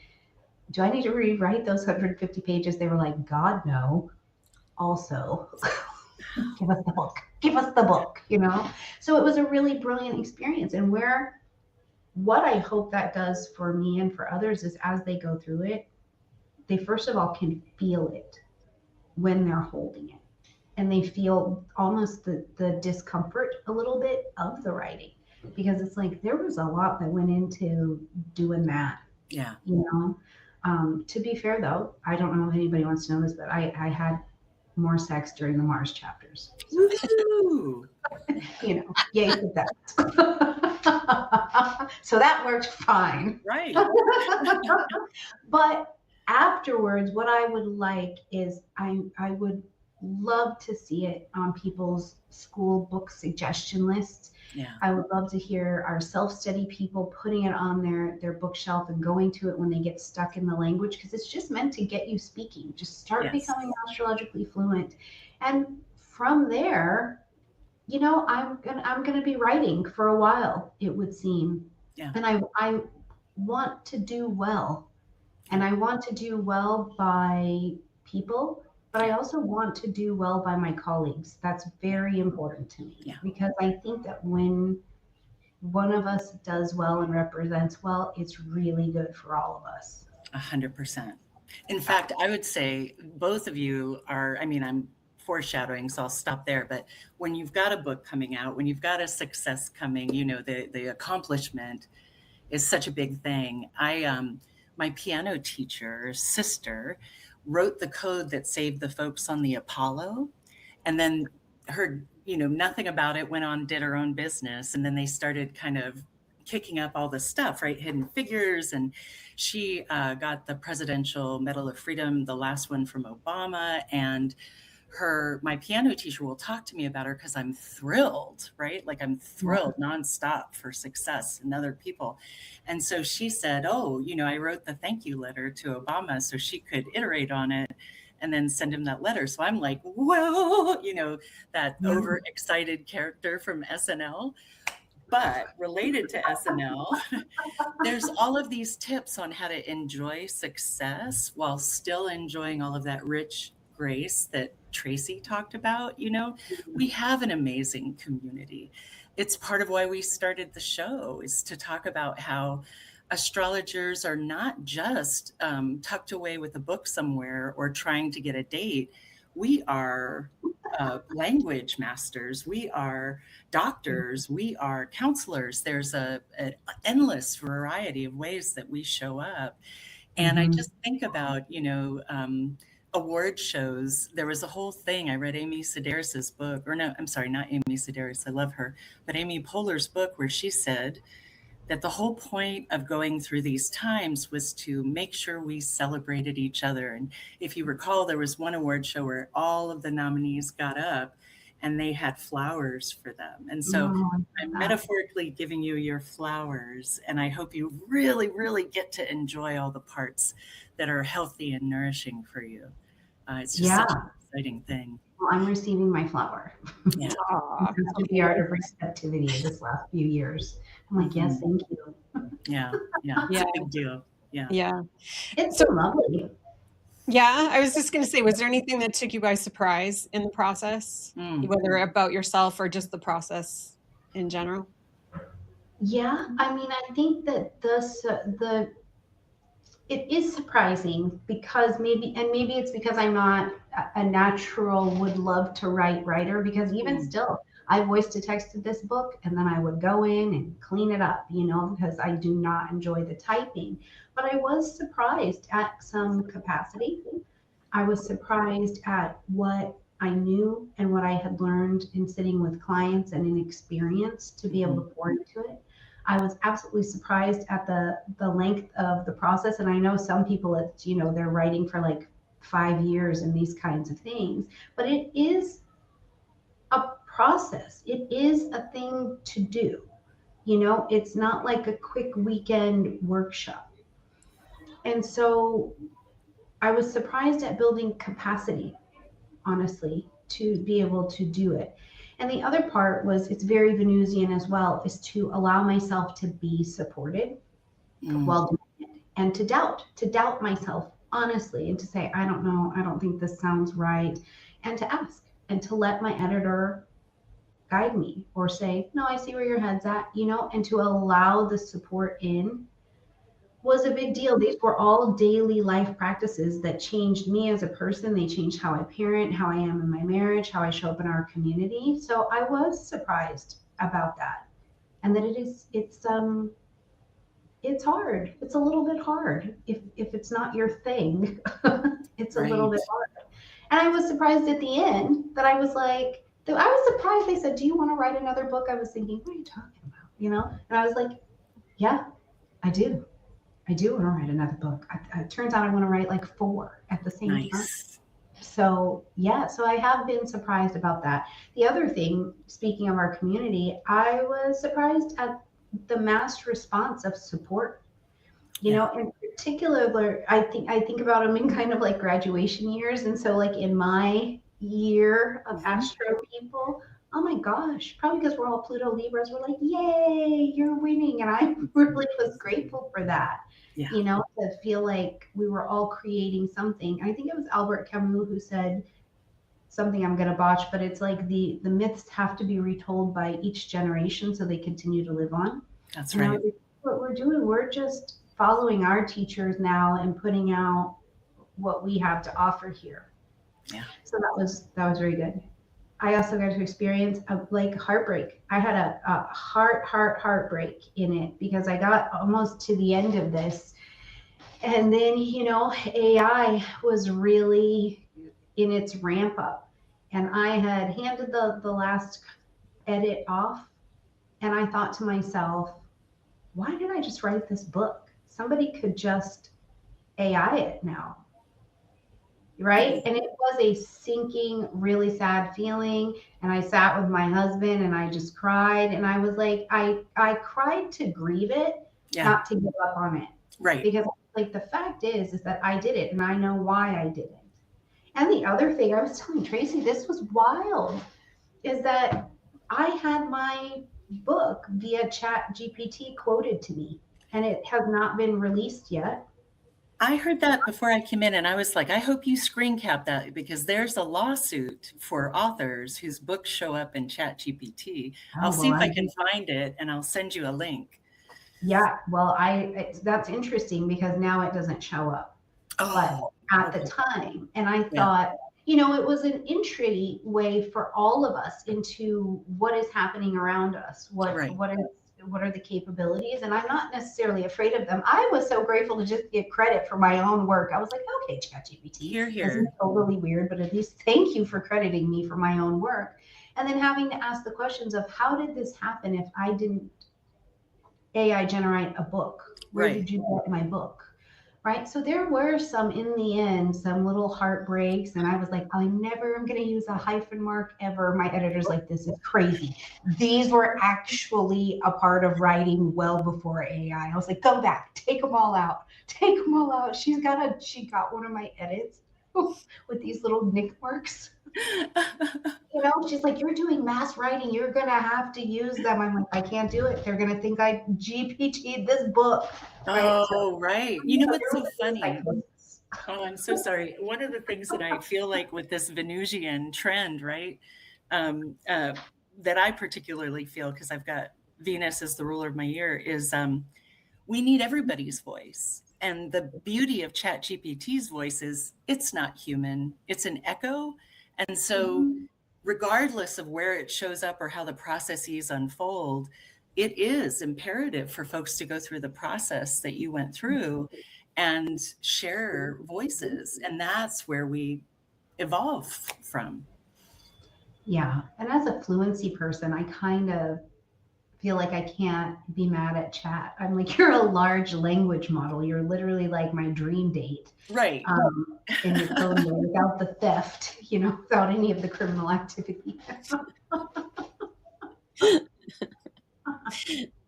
do I need to rewrite those 150 pages? They were like, God, no. Also, give us the book, So it was a really brilliant experience. And what I hope that does for me and for others is, as they go through it, they first of all can feel it when they're holding it. And they feel almost the discomfort a little bit of the writing, because it's like, there was a lot that went into doing that. Yeah. To be fair though, I don't know if anybody wants to know this, but I had more sex during the Mars chapters. Woo-hoo. Yay for that. So that worked fine. Right. But afterwards, what I would like is I would love to see it on people's school book suggestion lists. Yeah. I would love to hear our self-study people putting it on their bookshelf and going to it when they get stuck in the language, because it's just meant to get you speaking. Just start becoming astrologically fluent. And from there, I'm gonna be writing for a while, it would seem. Yeah. And I want to do well. And I want to do well by people, but I also want to do well by my colleagues. That's very important to me, because I think that when one of us does well and represents well, it's really good for all of us. 100%. In fact, I would say both of you are, I'm foreshadowing, so I'll stop there. But when you've got a book coming out, when you've got a success coming, the accomplishment is such a big thing. My piano teacher's sister wrote the code that saved the folks on the Apollo, and then heard, nothing about it, went on, did her own business. And then they started kind of kicking up all this stuff, right? Hidden Figures. And she got the Presidential Medal of Freedom, the last one from Obama. And my piano teacher will talk to me about her because I'm thrilled, right? Like I'm thrilled nonstop for success in other people. And so she said, oh, I wrote the thank you letter to Obama so she could iterate on it and then send him that letter. So I'm like, whoa, that overexcited character from SNL. But related to SNL, there's all of these tips on how to enjoy success while still enjoying all of that rich grace that Tracy talked about. We have an amazing community. It's part of why we started the show, is to talk about how astrologers are not just tucked away with a book somewhere or trying to get a date. We are language masters. We are doctors. We are counselors. There's an endless variety of ways that we show up. And I just think about, award shows. There was a whole thing. I read Amy Sedaris's book, or no, I'm sorry, not Amy Sedaris. I love her, but Amy Poehler's book, where she said that the whole point of going through these times was to make sure we celebrated each other. And if you recall, there was one award show where all of the nominees got up and they had flowers for them. And so I'm metaphorically giving you your flowers, and I hope you really, really get to enjoy all the parts that are healthy and nourishing for you. It's just such an exciting thing. Well, I'm receiving my flower. Yeah. The art of receptivity this last few years. I'm like, yes, thank you. Yeah. It's a big deal. Yeah. It's so lovely. Yeah, I was just going to say, was there anything that took you by surprise in the process, whether about yourself or just the process in general? Yeah, I mean, I think that it is surprising because maybe it's because I'm not a natural would love to writer, because even still, I voice to texted this book and then I would go in and clean it up, because I do not enjoy the typing. But I was surprised at some capacity. I was surprised at what I knew and what I had learned in sitting with clients and in experience to be able to pour into it. I was absolutely surprised at the length of the process. And I know some people, it's, they're writing for like 5 years and these kinds of things, but it is a process. It is a thing to do. It's not like a quick weekend workshop. And so I was surprised at building capacity, honestly, to be able to do it. And the other part was, it's very Venusian as well, is to allow myself to be supported while doing it, and to doubt myself honestly, and to say, I don't know, I don't think this sounds right, and to ask and to let my editor guide me or say, no, I see where your head's at, and to allow the support in was a big deal. These were all daily life practices that changed me as a person. They changed how I parent, how I am in my marriage, how I show up in our community. So I was surprised about that. And that it's hard. It's a little bit hard. If it's not your thing, it's a little bit hard. And I was surprised at the end that I was like, I was surprised. They said, do you want to write another book? I was thinking, what are you talking about? And I was like, yeah, I do. I do want to write another book. It turns out I want to write like 4 at the same time. So so I have been surprised about that. The other thing, speaking of our community, I was surprised at the mass response of support. In particular, I think about them in kind of like graduation years. And so like in my year of Astro people, oh my gosh, probably because we're all Pluto Libras, we're like, yay, you're winning. And I really was grateful for that. To feel like we were all creating something. I think it was Albert Camus who said something I'm going to botch, but it's like the myths have to be retold by each generation so they continue to live on. That's right. What we're doing, we're just following our teachers now and putting out what we have to offer here. Yeah. So that was very good. I also got to experience a heartbreak. I had a heartbreak in it because I got almost to the end of this. And then, AI was really in its ramp up. And I had handed the last edit off. And I thought to myself, why did I just write this book? Somebody could just AI it now. right? And it was a sinking, really sad feeling. And I sat with my husband and I just cried. And I was like, I cried to grieve it, Yeah. not to give up on it. Right. Because like the fact is that I did it and I know why I did it. And the other thing I was telling Tracy, this was wild, is that I had my book via Chat GPT quoted to me, and it has not been released yet. I heard that before I came in, and I was like, I hope you screen cap that, because there's a lawsuit for authors whose books show up in ChatGPT. I'll see if I can find it, and I'll send you a link. Yeah, well, that's interesting because now it doesn't show up. Oh, but at the time, and I thought, you know, it was an entry way for all of us into what is happening around us, what are the capabilities, and I'm not necessarily afraid of them. I was so grateful to just get credit for my own work. I was like, okay, ChatGPT, here. This is totally weird, but at least thank you for crediting me for my own work. And then having to ask the questions of how did this happen if I didn't AI generate a book? Where did you get my book? Right. So there were some, in the end, some little heartbreaks. And I was like, I never am going to use a hyphen mark ever. My editor's like, this is crazy. These were actually a part of writing well before AI. I was like, go back, take them all out. Take them all out. She got one of my edits with these little nick marks. You know, she's like, you're doing mass writing. You're going to have to use them. I'm like, I can't do it. They're going to think I GPT'd this book. Right? Oh, right. You know what's so funny? Oh, I'm so sorry. One of the things that I feel like with this Venusian trend, right, that I particularly feel, because I've got Venus as the ruler of my year, is we need everybody's voice. And the beauty of ChatGPT's voice is it's not human. It's an echo. And so regardless of where it shows up or how the processes unfold, it is imperative for folks to go through the process that you went through and share voices. And that's where we evolve from. Yeah. And as a fluency person, I kind of feel like I can't be mad at chat. I'm like, you're a large language model. You're literally like my dream date. Right. And you're totally without the theft, you know, without any of the criminal activity.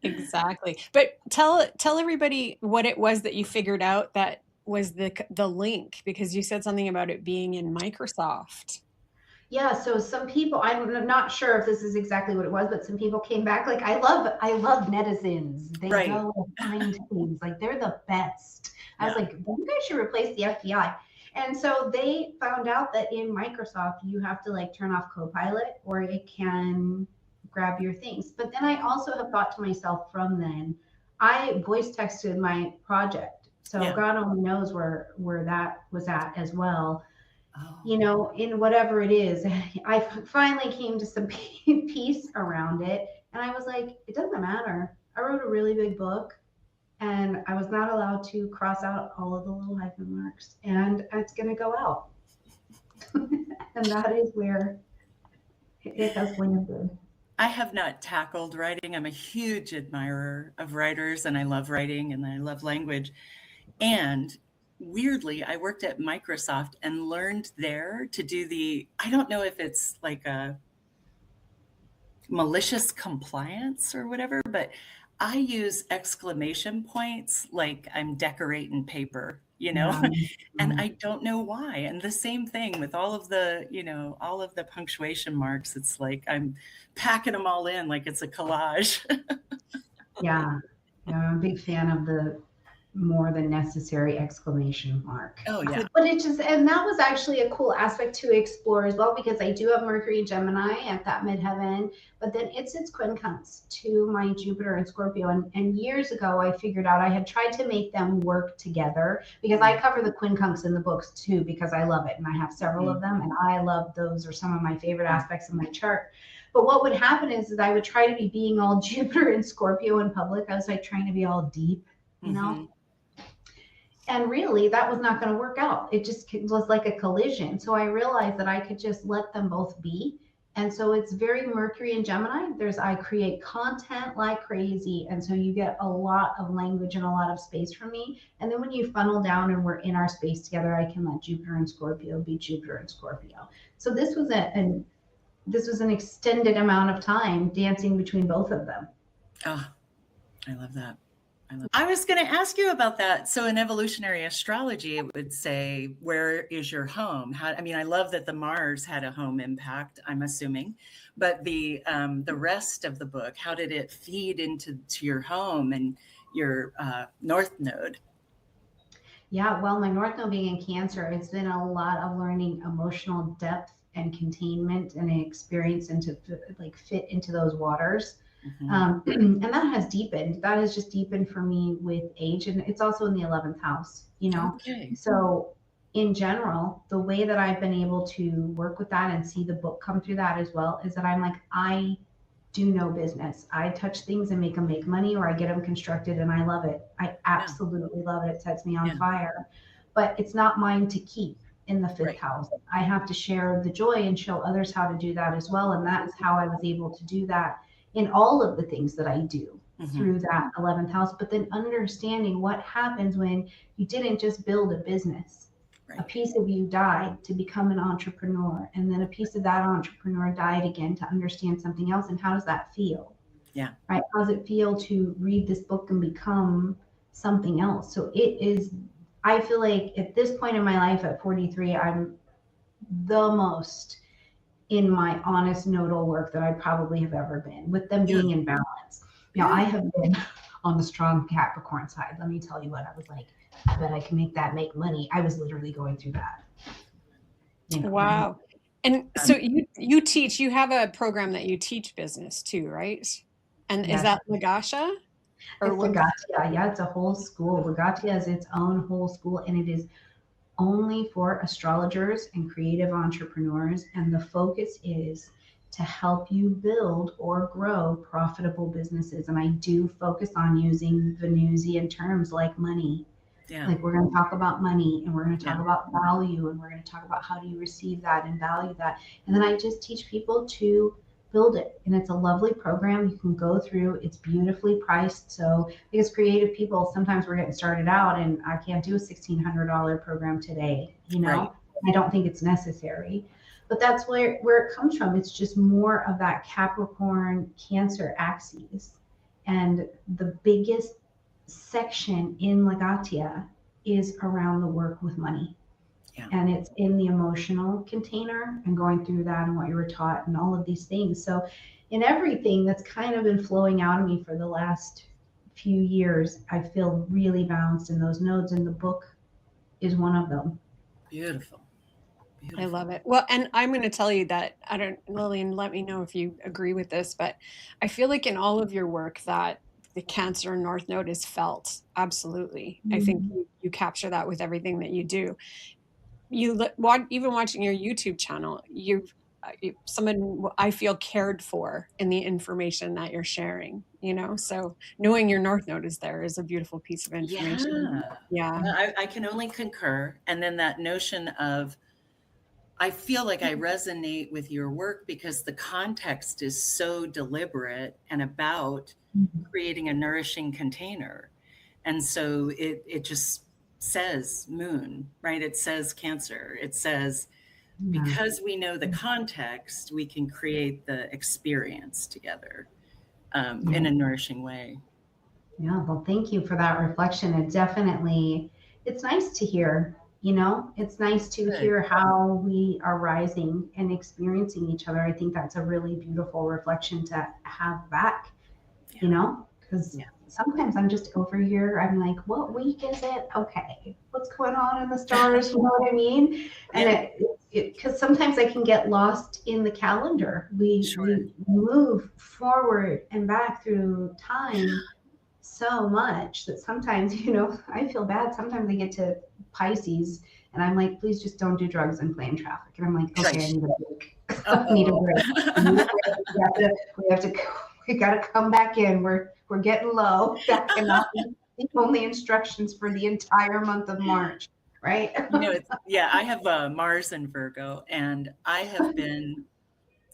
Exactly. But tell everybody what it was that you figured out that was the link, because you said something about it being in Microsoft. Yeah, so some people, I'm not sure if this is exactly what it was, but some people came back like, I love netizens. They know find things, like they're the best. I was like, you guys should replace the FBI. And so they found out that in Microsoft, you have to like turn off Copilot or it can grab your things. But then I also have thought to myself from then, I voice texted my project. So God only knows where that was at as well. You know, in whatever it is, I finally came to some peace around it. And I was like, it doesn't matter. I wrote a really big book and I was not allowed to cross out all of the little hyphen marks, and it's going to go out. And that is where it has landed. I have not tackled writing. I'm a huge admirer of writers, and I love writing and I love language. And weirdly, I worked at Microsoft and learned there to do I don't know if it's like a malicious compliance or whatever, but I use exclamation points like I'm decorating paper, you know, and I don't know why. And the same thing with all of the, you know, all of the punctuation marks. It's like I'm packing them all in like it's a collage. Yeah, I'm a big fan of the more than necessary exclamation mark. Oh yeah. But it just, and that was actually a cool aspect to explore as well, because I do have Mercury and Gemini at that midheaven, but then it's quincunx to my Jupiter and Scorpio. And years ago, I figured out I had tried to make them work together, because I cover the quincunx in the books too, because I love it. And I have several of them, and I love those are some of my favorite aspects of my chart. But what would happen is I would try to be being all Jupiter and Scorpio in public. I was like trying to be all deep, you know? And really, that was not going to work out. It just was like a collision. So I realized that I could just let them both be And so it's very Mercury and Gemini. I create content like crazy. And so you get a lot of language and a lot of space from me. And then when you funnel down and we're in our space together, I can let Jupiter and Scorpio be Jupiter and Scorpio. So this was an extended amount of time dancing between both of them. Oh, I love that. I was going to ask you about that. So in evolutionary astrology, it would say, where is your home? I love that the Mars had a home impact, I'm assuming, but the rest of the book, how did it feed into your home and your North Node? Yeah, well, my North Node being in Cancer, it's been a lot of learning emotional depth and containment and experience and to fit into those waters. And that has deepened. That has just deepened for me with age. And it's also in the 11th house, Okay. So in general, the way that I've been able to work with that and see the book come through that as well is that I'm like, I do no business. I touch things and make them make money, or I get them constructed, and I love it. I absolutely love it. It sets me on fire, but it's not mine to keep in the 5th house. I have to share the joy and show others how to do that as well. And that is how I was able to do that in all of the things that I do through that 11th house. But then understanding what happens when you didn't just build a business. A piece of you died to become an entrepreneur, and then a piece of that entrepreneur died again to understand something else. And how does that feel? Yeah. Right. How does it feel to read this book and become something else? So I feel like at this point in my life at 43, I'm the most in my honest nodal work that I probably have ever been, with them being in balance. I have been on the strong Capricorn side. Let me tell you what, I was like, I bet I can make money. I was literally going through that. Wow. And so you have a program that you teach business too, right? And is that Lagasha? It's Lagatia. Yeah, it's a whole school. Lagatia is its own whole school, and it is only for astrologers and creative entrepreneurs. And the focus is to help you build or grow profitable businesses. And I do focus on using Venusian terms like money. Yeah. Like we're going to talk about money, and we're going to talk about value, and we're going to talk about how do you receive that and value that. And then I just teach people to build it. And it's a lovely program you can go through. It's beautifully priced. So because creative people, sometimes we're getting started out, and I can't do a $1,600 program today, I don't think it's necessary. But that's where it comes from. It's just more of that Capricorn Cancer axis. And the biggest section in Lagatia is around the work with money. Yeah. And it's in the emotional container and going through that and what you were taught and all of these things. So in everything that's kind of been flowing out of me for the last few years, I feel really balanced in those nodes, and the book is one of them. Beautiful. I love it. Well, and I'm going to tell you that, Lillian, let me know if you agree with this, but I feel like in all of your work that the Cancer North Node is felt. Absolutely. I think you capture that with everything that you do. Even watching your YouTube channel, someone I feel cared for in the information that you're sharing, so knowing your North Node is there is a beautiful piece of information. Yeah. I can only concur. And then that notion of, I feel like I resonate with your work because the context is so deliberate and about creating a nourishing container. And so it just says moon, right? It says Cancer. It says, because we know the context, we can create the experience together in a nourishing way. Yeah, well, thank you for that reflection. It's nice to hear, it's nice to hear how we are rising and experiencing each other. I think that's a really beautiful reflection to have back, because sometimes I'm just over here. I'm like, what week is it? Okay, what's going on in the stars? You know what I mean? And because sometimes I can get lost in the calendar. We move forward and back through time so much that sometimes, I feel bad. Sometimes I get to Pisces and I'm like, please just don't do drugs and play in traffic. And I'm like, okay, I need a break. I need a break. We got to come back in. We're getting low. That cannot be the only instructions for the entire month of March, right? I have Mars in Virgo, and I have been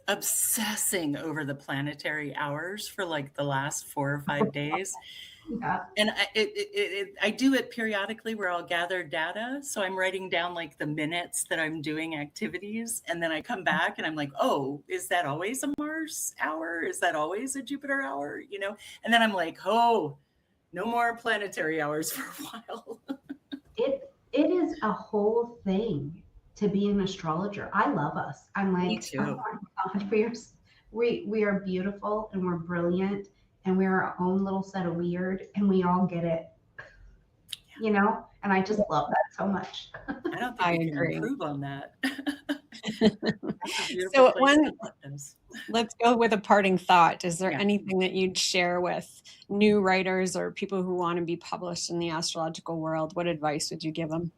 obsessing over the planetary hours for like the last 4 or 5 days. Yeah. And I do it periodically where I'll gather data. So I'm writing down like the minutes that I'm doing activities. And then I come back and I'm like, oh, is that always a Mars hour? Is that always a Jupiter hour? You know? And then I'm like, oh, no more planetary hours for a while. It is a whole thing to be an astrologer. I love us. I'm Me like, oh too. my God, we are beautiful and we're brilliant and we're our own little set of weird and we all get it, you know? And I just love that so much. I don't think I we can agree. improve on that. That's a beautiful So place to let us. let's go with a parting thought. Is there Yeah. anything that you'd share with new writers or people who want to be published in the astrological world? What advice would you give them?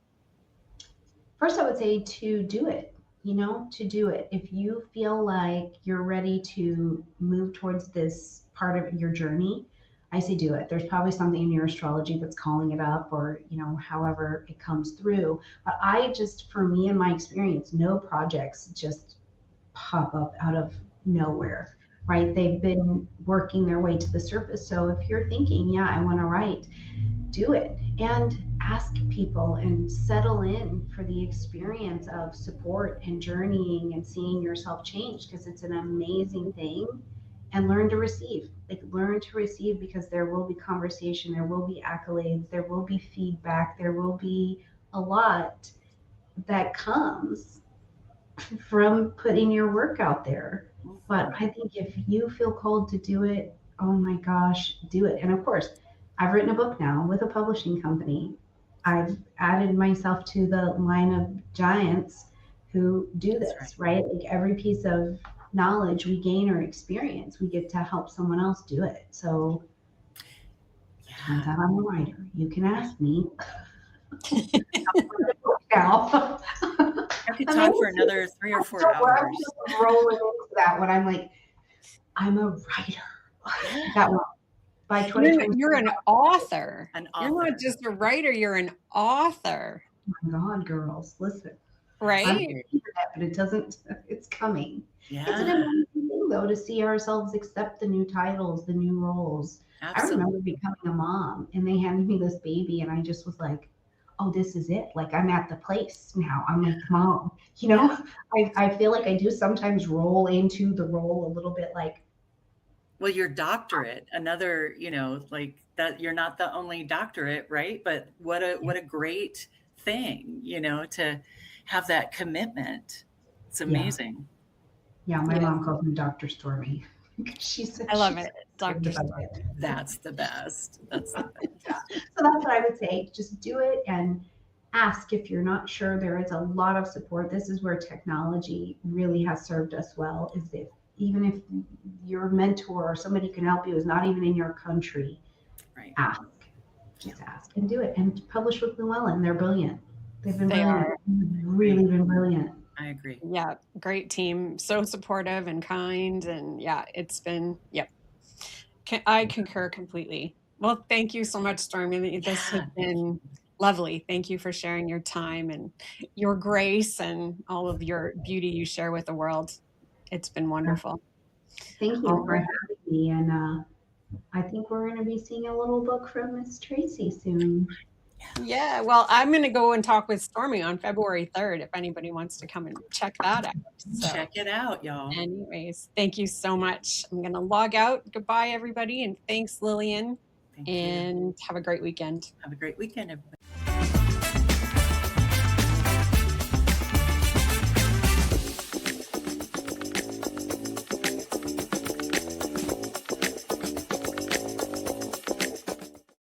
First, I would say to do it, to do it. If you feel like you're ready to move towards this part of your journey, I say do it. There's probably something in your astrology that's calling it up, or, however it comes through. But for me and my experience, no projects just pop up out of nowhere, right? They've been working their way to the surface. So if you're thinking, yeah, I want to write, do it and ask people and settle in for the experience of support and journeying and seeing yourself change, because it's an amazing thing. And learn to receive, because there will be conversation, there will be accolades, there will be feedback, there will be a lot that comes from putting your work out there. But I think if you feel called to do it, oh my gosh, do it. And of course, I've written a book now with a publishing company. I've added myself to the line of giants who do this, right? Like every piece of knowledge we gain or experience, we get to help someone else do it. So turns out I'm a writer. You can ask me. Now. I could talk for another 3 or 4 hours. I'm just rolling into that when I'm like, I'm a writer. That one. By 2020, You're an author. An You're author. not just a writer, you're an author. Oh my God, girls, listen. Right? I'm waiting for that, but it doesn't, it's coming. Yeah. It's an amazing thing, though, to see ourselves accept the new titles, the new roles. Absolutely. I remember becoming a mom and they handed me this baby and I just was like, oh, this is it. Like I'm at the place now. I'm like mom, I feel like I do sometimes roll into the role a little bit like, well, your doctorate, another, like that, you're not the only doctorate, right? But what a great thing, to have that commitment. It's amazing. Yeah, my mom calls me Dr. Stormie. I love it. Dr. Stormie. That's the best. That's the best. Yeah. So that's what I would say. Just do it and ask if you're not sure. There is a lot of support. This is where technology really has served us well, is that even if your mentor or somebody can help you is not even in your country, right. Ask. Just ask and do it. And publish with Llewellyn. They're brilliant. They've been brilliant. Really been brilliant. I agree. Yeah, great team. So supportive and kind. And yeah, it's been, I concur completely. Well, thank you so much, Stormie. This has been lovely. Thank you for sharing your time and your grace and all of your beauty you share with the world. It's been wonderful. Thank you for having me. And I think we're going to be seeing a little book from Miss Tracy soon. Yeah, well, I'm going to go and talk with Stormie on February 3rd if anybody wants to come and check that out. So, check it out, y'all. Anyways, thank you so much. I'm going to log out. Goodbye, everybody. And thanks, Lillian. Thank you. Have a great weekend. Have a great weekend, everybody.